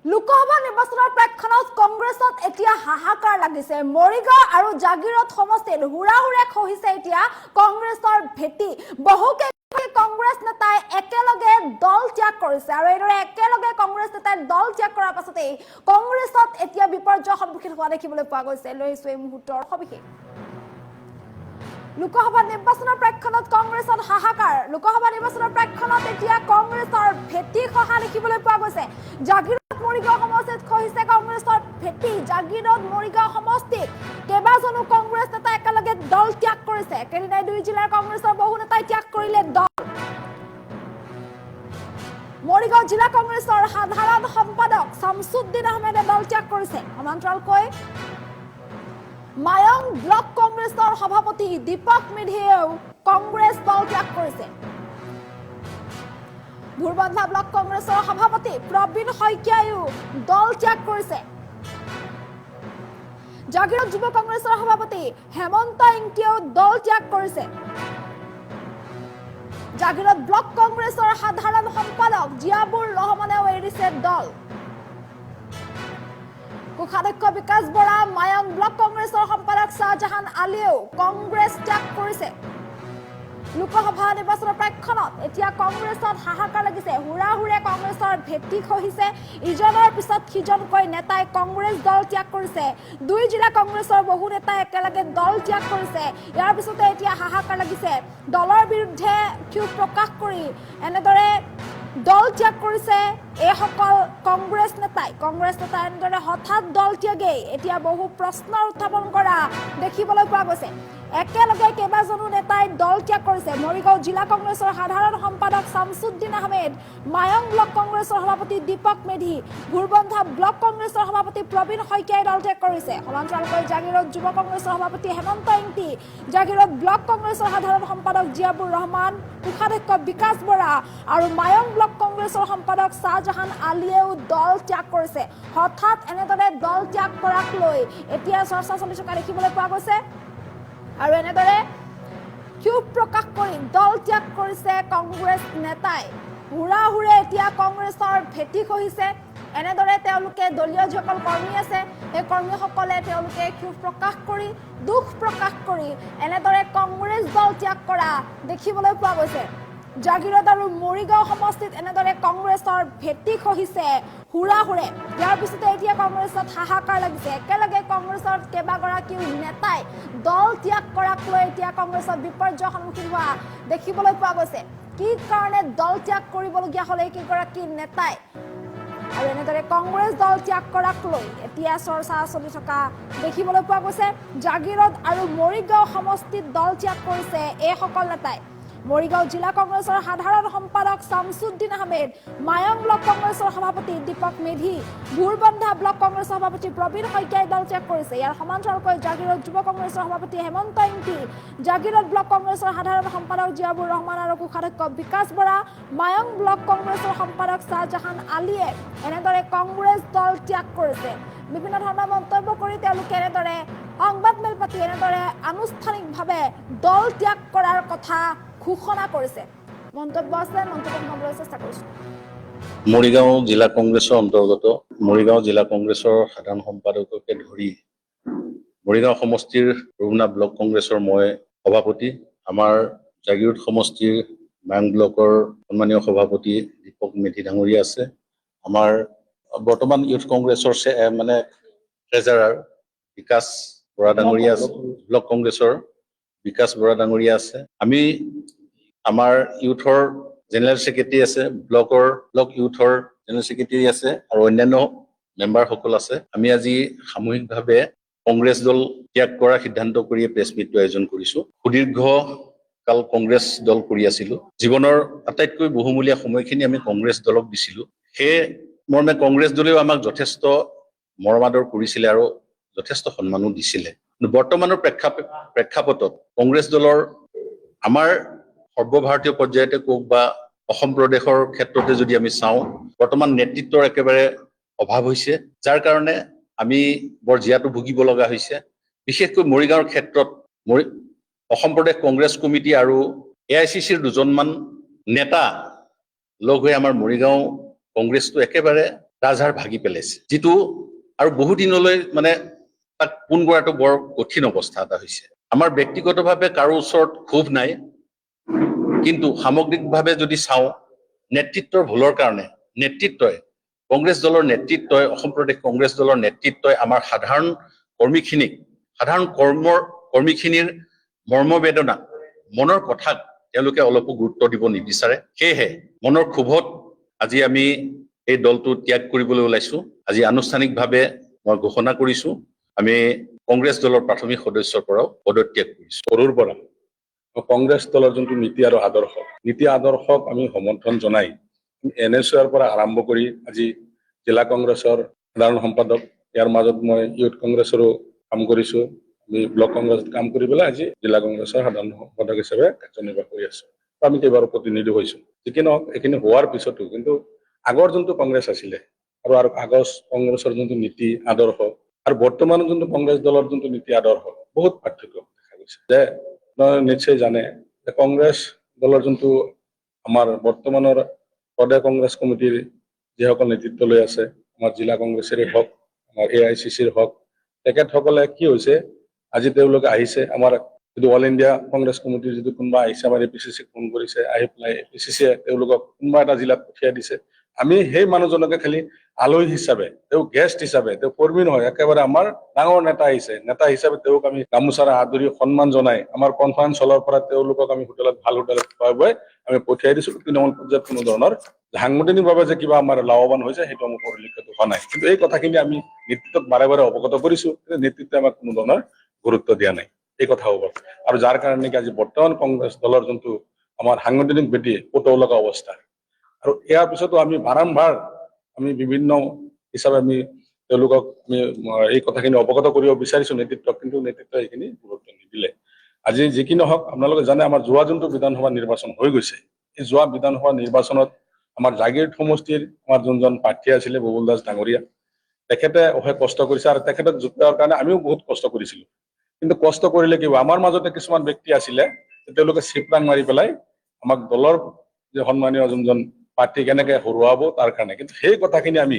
লোকসভা নিৰ্বাচনৰ প্ৰেক্ষাপটত কংগ্ৰেছত এতিয়া হাহাকাৰ লাগিছে। মৰিগাঁও আৰু জাগিৰোড সমষ্টিত হুৰাহুৰে খহিছে এতিয়া কংগ্ৰেছৰ ভেটি। বহুকেইজন কংগ্ৰেছ নেতাই একেলগে দল ত্যাগ কৰিছে আৰু এইদৰে একেলগে কংগ্ৰেছ নেতাই দল ত্যাগ কৰাৰ পাছতেই কংগ্ৰেছত এতিয়া বিপৰ্যয়ৰ সন্মুখীন হোৱা দেখিবলৈ পোৱা গৈছে। লৈ আহিছো এই মুহূৰ্তৰ সবিশেষ। লোকসভা নিৰ্বাচনৰ প্ৰেক্ষাপটত কংগ্ৰেছত হাহাকাৰ। লোকসভা নিৰ্বাচনৰ প্ৰেক্ষাপটত এতিয়া কংগ্ৰেছৰ ভেটি খহা দেখিবলৈ পোৱা গৈছে। জাগিৰোড মৰিগাঁও সমষ্টিত খহিছে কংগ্ৰেছৰ ভেটি। জাগিৰোড মৰিগাঁও সমষ্টিত কেইবাজনো কংগ্ৰেছ নেতাই একেলগে দল ত্যাগ কৰিছে। একেদিনাই দুই জিলাৰ কংগ্ৰেছৰ বহু নেতাই ত্যাগ কৰিলে দল। মৰিগাঁও জিলা কংগ্ৰেছৰ সাধাৰণ সম্পাদক শামছুদ্দিন আহমেদে দল ত্যাগ কৰিছে। সমান্তৰালকৈ মায়ং ব্লক কংগ্ৰেছৰ সভাপতি দীপক মেধিয়েও কংগ্ৰেছ দল ত্যাগ কৰিছে। ভুৰবন্ধা ব্লক কংগ্ৰেছৰ সভাপতি প্ৰবীণ শইকীয়াইও দল ত্যাগ কৰিছে। জাগিৰোড যুৱ কংগ্ৰেছৰ সভাপতি হেমন্ত ইংতিয়েও দল ত্যাগ কৰিছে। জাগিৰোড ব্লক কংগ্ৰেছৰ সাধাৰণ সম্পাদক জিয়াবুৰ ৰহমানেও এৰিছে দল। কোষাধ্যক্ষ বিকাশ বৰা, মায়ং ব্লক কংগ্ৰেছৰ সম্পাদক শাহজাহান আলীয়েও কংগ্ৰেছ ত্যাগ কৰিছে। লোকসভা নিৰ্বাচনৰ প্ৰেক্ষাপটত এতিয়া কংগ্ৰেছত হাহাকাৰ লাগিছে। হুৰাহুৰে কংগ্ৰেছৰ ভেটি খহিছে। ইজনৰ পিছত সিজনকৈ নেতাই কংগ্ৰেছ দল ত্যাগ কৰিছে। দুই জিলা কংগ্ৰেছৰ বহু নেতাই একেলগে দল ত্যাগ কৰিছে। ইয়াৰ পিছতে এতিয়া হাহাকাৰ লাগিছে। দলৰ বিৰুদ্ধে ক্ষোভ প্ৰকাশ কৰি এনেদৰে দল ত্যাগ কৰিছে এইসকল কংগ্ৰেছ নেতাই এনেদৰে হঠাৎ দল ত্যাগেই এতিয়া বহু প্ৰশ্নৰ উত্থাপন কৰা দেখিবলৈ পোৱা গৈছে। একেলগে কেইবাজনো নেতাই দল ত্যাগ কৰিছে। মৰিগাঁও জিলা কংগ্ৰেছৰ সাধাৰণ সম্পাদক শামছুদ্দিন আহমেদ, মায়ং ব্লক কংগ্ৰেছৰ সভাপতি দীপক মেধি, ভুৰবন্ধা ব্লক কংগ্ৰেছৰ সভাপতি প্ৰবীণ শইকীয়াই দল ত্যাগ কৰিছে। সমান্তৰালকৈ জাগিৰোড যুৱ কংগ্ৰেছৰ সভাপতি হেমন্ত ইংতি, জাগিৰোড ব্লক কংগ্ৰেছৰ সাধাৰণ সম্পাদক জিয়াবুৰ ৰহমান, কোষাধ্যক্ষ বিকাশ বৰা আৰু মায়ং ব্লক কংগ্ৰেছৰ সম্পাদক শাহজাহান আলীয়েও দল ত্যাগ কৰিছে। হঠাৎ এনেদৰে দল ত্যাগ কৰাক লৈ এতিয়া চৰ্চা চলি থকা দেখিবলৈ পোৱা গৈছে আৰু এনেদৰে ক্ষোভ প্ৰকাশ কৰি দল ত্যাগ কৰিছে কংগ্ৰেছ নেতাই। হুৰাহুৰে এতিয়া কংগ্ৰেছৰ ভেটি খহিছে। এনেদৰে তেওঁলোকে দলীয় যিসকল কৰ্মী আছে এই কৰ্মীসকলে তেওঁলোকে ক্ষোভ প্ৰকাশ কৰি দুখ প্ৰকাশ কৰি এনেদৰে কংগ্ৰেছ দল ত্যাগ কৰা দেখিবলৈ পোৱা গৈছে। জাগিৰোড আৰু মৰিগাঁও সমষ্টিত এনেদৰে কংগ্ৰেছৰ ভেটি খহিছে হুৰাহুৰে। ইয়াৰ পিছতে এতিয়া কংগ্ৰেছত হাহাকাৰ লাগিছে। একেলগে কংগ্ৰেছৰ কেইবাগৰাকীও নেতাই দল ত্যাগ কৰাক লৈ এতিয়া কংগ্ৰেছত বিপৰ্যয়ৰ সন্মুখীন হোৱা দেখিবলৈ পোৱা গৈছে। কি কাৰণে দল ত্যাগ কৰিবলগীয়া হ'লে কেইগৰাকী নেতাই আৰু এনেদৰে কংগ্ৰেছ দল ত্যাগ কৰাক লৈ এতিয়া চৰ্চা চলি থকা দেখিবলৈ পোৱা গৈছে। জাগিৰোড আৰু মৰিগাঁও সমষ্টিত দল ত্যাগ কৰিছে এইসকল নেতাই। মৰিগাঁও জিলা কংগ্ৰেছৰ সাধাৰণ সম্পাদক শামছুদ্দিন আহমেদ, মায়ং ব্লক কংগ্ৰেছৰ সভাপতি দীপক মেধি, ভুৰবন্ধা ব্লক কংগ্ৰেছৰ সভাপতি প্ৰবীণ শইকীয়াই দল ত্যাগ কৰিছে। ইয়াৰ সমান্তৰালকৈ জাগিৰোড যুৱ কংগ্ৰেছৰ সভাপতি হেমন্ত ইংতি, জাগিৰোড ব্লক কংগ্ৰেছৰ সাধাৰণ সম্পাদক জিয়াবুৰ ৰহমান আৰু কোষাধ্যক্ষ বিকাশ বৰা, মায়ং ব্লক কংগ্ৰেছৰ সম্পাদক শাহজাহান আলীয়ে এনেদৰে কংগ্ৰেছ দল ত্যাগ কৰিছে। বিভিন্ন ধৰণৰ মন্তব্য কৰি তেওঁলোকে এনেদৰে সংবাদমেল পাতি এনেদৰে আনুষ্ঠানিকভাৱে দল ত্যাগ কৰাৰ কথা ঘোষণা কৰিছে। মন্তব্য আছে, মন্তব্য শুনাবলৈ চেষ্টা কৰিছো। মৰিগাঁও জিলা কংগ্ৰেছৰ অন্তৰ্গত মৰিগাঁও জিলা কংগ্ৰেছৰ সাধাৰণ সম্পাদককে ধৰি মৰিগাঁও সমষ্টিৰ ৰুবনা ব্লক কংগ্ৰেছৰ মই সভাপতি, আমাৰ জাগিৰোড সমষ্টিৰ মায়ং ব্লকৰ সন্মানীয় সভাপতি দীপক মেধি ডাঙৰীয়া আছে, আমাৰ বৰ্তমান ইউথ কংগ্ৰেছৰ ট্ৰেজাৰাৰ বিকাশ বৰা ডাঙৰীয়া আছে, ব্লক কংগ্ৰেছৰ বিকাশ বৰা ডাঙৰীয়া আছে। আমি আমাৰ ইউথৰ জেনেৰেল ছেক্ৰেটাৰী আছে, ব্লক ইউথৰ জেনেৰেল ছেক্ৰেটাৰী আছে আৰু অন্যান্য মেম্বাৰসকল আছে। আমি আজি সামূহিকভাৱে কংগ্ৰেছ দল ত্যাগ কৰাৰ সিদ্ধান্ত কৰি প্ৰেছ মিটটো আয়োজন কৰিছো। সুদীৰ্ঘ কাল কংগ্ৰেছ দল কৰি আছিলো। জীৱনৰ আটাইতকৈ বহুমূলীয়া সময়খিনি আমি কংগ্ৰেছ দলক দিছিলো। সেয়ে মৰ্মে কংগ্ৰেছ দলেও আমাক যথেষ্ট মৰমাদৰ কৰিছিলে আৰু যথেষ্ট সন্মানো দিছিলে। বৰ্তমানৰ প্ৰেক্ষাপটত কংগ্ৰেছ দলৰ আমাৰ সৰ্বভাৰতীয় পৰ্যায়তে কওক বা অসম প্ৰদেশৰ ক্ষেত্ৰতে যদি আমি চাওঁ, বৰ্তমান নেতৃত্বৰ একেবাৰে অভাৱ হৈছে, যাৰ কাৰণে আমি বৰ জীয়াটো ভুগিব লগা হৈছে। বিশেষকৈ মৰিগাঁৱৰ ক্ষেত্ৰত অসম প্ৰদেশ কংগ্ৰেছ কমিটি আৰু AICCৰ দুজনমান নেতা লগ হৈ আমাৰ মৰিগাঁও কংগ্ৰেছটো একেবাৰে ৰাজহাড় ভাগি পেলাইছে, যিটো আৰু বহু দিনলৈ মানে তাক পোন কৰাটো বৰ কঠিন অৱস্থা এটা হৈছে। আমাৰ ব্যক্তিগতভাৱে কাৰো ওচৰত ক্ষোভ নাই, কিন্তু সামগ্ৰিকভাৱে যদি চাওঁ, নেতৃত্বৰ ভুলৰ কাৰণে কংগ্ৰেছ দলৰ নেতৃত্বই, অসম প্ৰদেশ কংগ্ৰেছ দলৰ নেতৃত্বই আমাৰ সাধাৰণ কৰ্মীখিনিৰ মৰ্মবেদনা, মনৰ কথাক তেওঁলোকে অলপো গুৰুত্ব দিব নিবিচাৰে। সেয়েহে মনৰ ক্ষোভত আজি আমি এই দলটো ত্যাগ কৰিবলৈ ওলাইছো। আজি আনুষ্ঠানিকভাৱে মই ঘোষণা কৰিছো, আমি কংগ্ৰেছ দলৰ প্ৰাথমিক সদস্যৰ পৰাও পদত্যাগ কৰিছো। সৰুৰ পৰা কংগ্ৰেছ দলৰ যোনটো নীতি আদৰ্শক আমি সমৰ্থন জনাই NSUৰ পৰা আৰম্ভ কৰি আজি জিলা কংগ্ৰেছৰ সাধাৰণ সম্পাদক, ইয়াৰ মাজত মই ইউথ কংগ্ৰেছৰো কাম কৰিছো, আমি ব্লক কংগ্ৰেছত কাম কৰি পেলাই আজি জিলা কংগ্ৰেছৰ সাধাৰণ সম্পাদক হিচাপে কাৰ্যনিৰ্বাহ কৰি আছো। আমি কেইবাৰো প্ৰতিনিধি হৈছো। যিকি নহওক, এইখিনি হোৱাৰ পিছতো কিন্তু আগৰ যোনটো কংগ্ৰেছ আছিলে আৰু আগৰ কংগ্ৰেছৰ যোনটো নীতি আদৰ্শ আৰু বৰ্তমান যোনটো কংগ্ৰেছ দলৰ যোনটো নীতি আদৰ্শ বহুত পাৰ্থক্য দেখা গৈছে। যে আপোনালোকে নিশ্চয় জানে যে কংগ্ৰেছ দলৰ যোনটো আমাৰ বৰ্তমানৰ প্ৰদেশ কংগ্ৰেছ কমিটিৰ যিসকল নেতৃত্ব লৈ আছে, আমাৰ জিলা কংগ্ৰেছৰে হওক, আমাৰ AICCৰ হওক, তেখেতসকলে কি হৈছে, আজি তেওঁলোকে আহিছে, আমাৰ যিটো অল ইণ্ডিয়া কংগ্ৰেছ কমিটিৰ যিটো কোনোবা আহিছে, আমাৰ APCCক ফোন কৰিছে, আহি পেলাই APCCয়ে তেওঁলোকক কোনোবা এটা জিলাত পঠিয়াই দিছে। আমি সেই মানুহজনকে খালি আলহী হিচাপে, তেওঁ গেষ্ট হিচাপে, তেওঁ কৰ্মী নহয়, একেবাৰে আমাৰ ডাঙৰ নেতা হিচাপে তেওঁক আমি গামোচাৰে আদৰি সন্মান জনাই আমাৰ কনফাৰেন্স হলৰ পৰা তেওঁলোকক আমি ভাল হোটেলত খোৱাই বোৱাই আমি পঠিয়াই দিছো। তৃণমূল পৰ্যায়ত কোনো ধৰণৰ সাংগঠনিকভাৱে যে কিবা আমাৰ লাভৱান হৈছে সেইটো আমাৰ পৰিলক্ষিত হোৱা নাই। কিন্তু এই কথাখিনি আমি নেতৃত্বক বাৰে বাৰে অৱগত কৰিছো, কিন্তু নেতৃত্বে আমাক কোনো ধৰণৰ গুৰুত্ব দিয়া নাই এই কথাবোৰ। আৰু যাৰ কাৰণে নেকি আজি বৰ্তমান কংগ্ৰেছ দলৰ যোনটো আমাৰ সাংগঠনিক ভেটি পতৌ লগা অৱস্থা, আৰু ইয়াৰ পিছতো আমি বাৰম্বাৰ আমি বিভিন্ন হিচাপে আমি তেওঁলোকক আমি এই কথাখিনি অৱগত কৰিব বিচাৰিছো নেতৃত্বক, কিন্তু নেতৃত্বই এইখিনি গুৰুত্ব নিদিলে। আজি যি কি নহওক, আপোনালোকে জানে আমাৰ যোৱা যোনটো বিধানসভা নিৰ্বাচন হৈ গৈছে, এই যোৱা বিধানসভা নিৰ্বাচনত আমাৰ জাগীৰোড সমষ্টিৰ আমাৰ যোনজন প্ৰাৰ্থী আছিলে বুবুল দাস ডাঙৰীয়া, তেখেতে অশেষ কষ্ট কৰিছে আৰু তেখেতক যোগদানৰ কাৰণে আমিও বহুত কষ্ট কৰিছিলো। কিন্তু কষ্ট কৰিলে কি হ'ব, আমাৰ মাজতে কিছুমান ব্যক্তি আছিলে তেওঁলোকে চিপৰাং মাৰি পেলাই আমাক দলৰ যে সন্মানীয় যোনজন প্ৰাৰ্থী কেনেকে হৰুৱাব তাৰ কাৰণে। কিন্তু সেই কথাখিনি আমি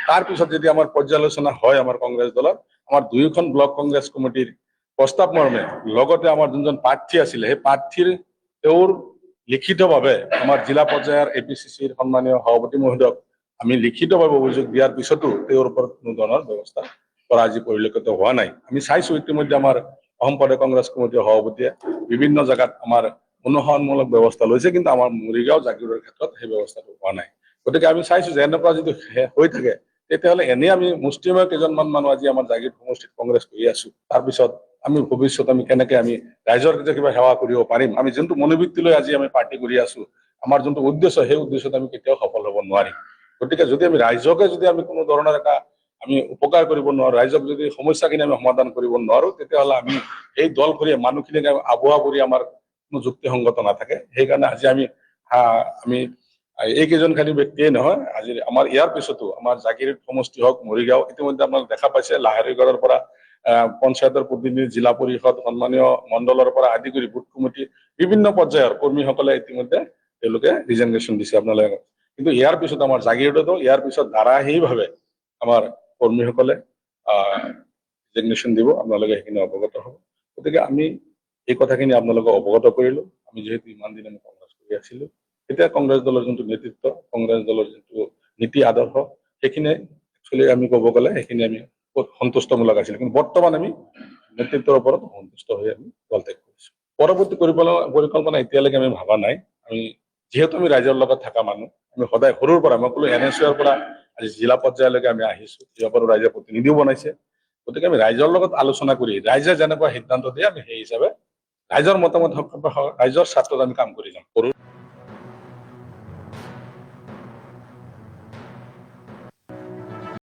তাৰ পিছত যদি আমাৰ পৰ্যালোচনা হয় আমাৰ কংগ্ৰেছ দলৰ, আমাৰ দুয়োখন ব্লক কংগ্ৰেছ কমিটিৰ প্ৰস্তাৱ মৰ্মে লগতে আমাৰ যোনজন প্ৰাৰ্থী আছিলে সেই প্ৰাৰ্থীৰ তেওঁৰ লিখিতভাৱে আমাৰ জিলা পৰ্যায়ৰ APCCৰ সন্মানীয় সভাপতি মহোদয়ক আমি লিখিতভাৱে অভিযোগ দিয়াৰ পিছতো তেওঁৰ ওপৰত কোনো ধৰণৰ ব্যৱস্থা কৰা আজি পৰিলক্ষিত হোৱা নাই। আমি চাইছো ইতিমধ্যে আমাৰ অসম প্ৰদেশ কংগ্ৰেছ কমিটিৰ সভাপতিয়ে বিভিন্ন জাগাত আমাৰ অনুসৰণমূলক ব্যৱস্থা লৈছে, কিন্তু আমাৰ মৰিগাঁও জাগীৰোডৰ ক্ষেত্ৰত সেই ব্যৱস্থাটো হোৱা নাই। গতিকে আমি চাইছো যে এনেকুৱা যদি হৈ থাকে তেতিয়াহ'লে এনেই আমি মুষ্টিমেয় কেইজনমান মানুহ আজি আমাৰ জাগীৰোড সমষ্টিত কংগ্ৰেছ কৰি আছো, তাৰপিছত আমি ভৱিষ্যত আমি কেনেকে আমি ৰাইজৰ কিবা সেৱা কৰিব পাৰিম, আমি যোনটো মনোবৃত্তি লৈ আজি আমি পাৰ্টি কৰি আছো, আমাৰ যোনটো উদ্দেশ্য সেই উদ্দেশ্যত আমি কেতিয়াও সফল হ'ব নোৱাৰিম। গতিকে যদি আমি ৰাইজকে যদি আমি কোনো ধৰণৰ এটা আমি উপকাৰ কৰিব নোৱাৰো, ৰাইজক যদি সমস্যাখিনি আমি সমাধান কৰিব নোৱাৰো, তেতিয়াহ'লে আমি এই দল কৰি মানুহখিনিক আবুৱা কৰি আমাৰ কোনো যুক্তিসংগত নাথাকে। সেইকাৰণে আজি আমি এইকেইজন খালী ব্যক্তিয়ে নহয়, আজি আমাৰ ইয়াৰ পিছতো আমাৰ জাগীৰোড সমষ্টি হওক, মৰিগাঁও, ইতিমধ্যে আপোনালোকে দেখা পাইছে লাহৰীগড়ৰ পৰা পঞ্চায়তৰ প্ৰতিনিধি, জিলা পৰিষদ, সন্মানীয় মণ্ডলৰ পৰা আদি কৰি বুথ কমিটি বিভিন্ন পৰ্যায়ৰ কৰ্মীসকলে ইতিমধ্যে তেওঁলোকে ৰিজাইনেশ্যন দিছে আপোনালোকে। কিন্তু ইয়াৰ পিছত আমাৰ জাগীৰোডতো ইয়াৰ পিছত ধাৰাবাহিকভাৱে আমাৰ কৰ্মীসকলে ৰিজাইনেশ্যন দিব, আপোনালোকে সেইখিনি অৱগত হ'ব। গতিকে আমি এই কথাখিনি আপোনালোকক অৱগত কৰিলো। আমি যিহেতু ইমান দিন আমি কংগ্ৰেছ কৰি আছিলো, এতিয়া কংগ্ৰেছ দলৰ যোনটো নেতৃত্ব, কংগ্ৰেছ দলৰ যোনটো নীতি আদৰ্শ, সেইখিনি একচুৱেলি আমি ক'ব গ'লে সেইখিনি আমি সন্তুষ্টমূলক আছিল, কিন্তু বৰ্তমান আমি নেতৃত্বৰ ওপৰত সন্তুষ্ট হৈ আমি দল ত্যাগ কৰিছো। পৰৱৰ্তী পৰিকল্পনা এতিয়ালৈকে আমি ভবা নাই। আমি যিহেতু আমি ৰাইজৰ লগত থকা মানুহ, আমি সদায় সৰুৰ পৰা মই ক'লো NSUৰ পৰা আজি জিলা পৰ্যায়লৈকে আমি আহিছো, ইয়াৰ ৰাইজে প্ৰতিনিধিও বনাইছে। গতিকে আমি ৰাইজৰ লগত আলোচনা কৰি ৰাইজে যেনেকুৱা সিদ্ধান্ত দিয়ে আমি সেই হিচাপে ৰাইজৰ মতামত ৰাইজৰ স্বাৰ্থত আমি কাম কৰি যাম।